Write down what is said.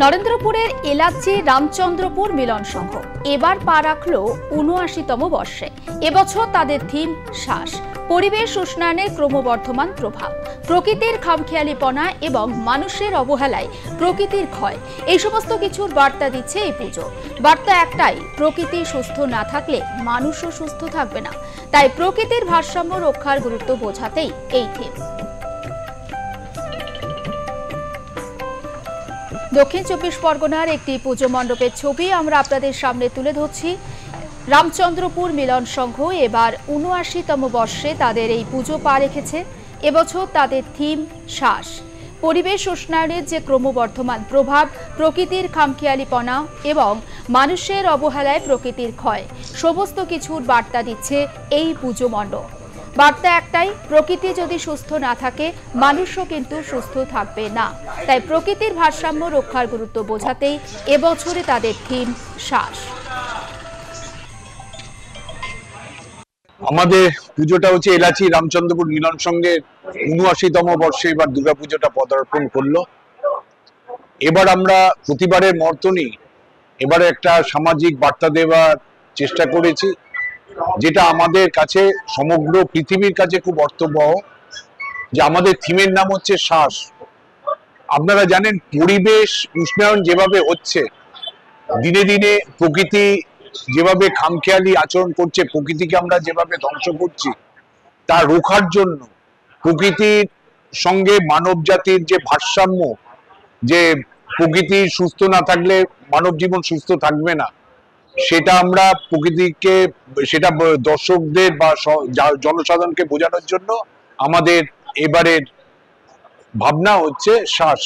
নরেন্দ্রপুরের এলাচি রামচন্দ্রপুর মিলন সংঘ এবার পা রাখল ৭৯তম বর্ষে। এবছর তাদের থিম শ্বাস, পরিবেশ উষ্ণায়নের ক্রমবর্ধমান প্রভাব, প্রকৃতির খামখেয়ালিপনা এবং মানুষের অবহেলায় প্রকৃতির ক্ষয়, এই সমস্ত কিছুর বার্তা দিচ্ছে এই পুজো। বার্তা একটাই, প্রকৃতি সুস্থ না থাকলে মানুষও সুস্থ থাকবে না। তাই প্রকৃতির ভারসাম্য রক্ষার গুরুত্ব বোঝাতেই এই থিম। দক্ষিণ চব্বিশ পরগনার একটি পুজো মণ্ডপের ছবি আমরা আপনাদের সামনে তুলে ধরছি। রামচন্দ্রপুর মিলন সংঘ এবার ৭৯তম বর্ষে তাদের এই পুজো পা রেখেছে। এবছর তাদের থিম শ্বাস, পরিবেশ উষ্ণায়নের যে ক্রমবর্ধমান প্রভাব, প্রকৃতির খামখেয়ালিপনা এবং মানুষের অবহেলায় প্রকৃতির ক্ষয়, সমস্ত কিছুর বার্তা দিচ্ছে এই পুজো মণ্ডপ। বার্তা একটাই, প্রকৃতি যদি সুস্থ না থাকে মানুষও কিন্তু সুস্থ থাকবে না। তাই প্রকৃতির ভারসাম্য রক্ষার গুরুত্ব বোঝাতেই এবছরে তাদের থিম শ্বাস। আমাদের পুজোটা হচ্ছে এলাচি রামচন্দ্রপুর মিলন সংঘের ৭৯তম বর্ষে এবার দুর্গাপুজোটা পদার্পণ করলো। এবার আমরা প্রতিবারের মতনই এবারে একটা সামাজিক বার্তা দেওয়ার চেষ্টা করেছি, যেটা আমাদের কাছে সমগ্র পৃথিবীর কাছে খুব অর্থবহ। যে আমাদের থিমের নাম হচ্ছে শ্বাস। আপনারা জানেন পরিবেশ উষ্ণায়ন যেভাবে হচ্ছে, দিনে দিনে প্রকৃতি যেভাবে খামখেয়ালি আচরণ করছে, প্রকৃতিকে আমরা যেভাবে ধ্বংস করছি, তা রোখার জন্য প্রকৃতির সঙ্গে মানব জাতির যে ভারসাম্য, যে প্রকৃতি সুস্থ না থাকলে মানব জীবন সুস্থ থাকবে না, সেটা আমরা প্রকৃতিকে, সেটা দর্শকদের বা জনসাধারণকে বোঝানোর জন্য আমাদের এবারের ভাবনা হচ্ছে শ্বাস।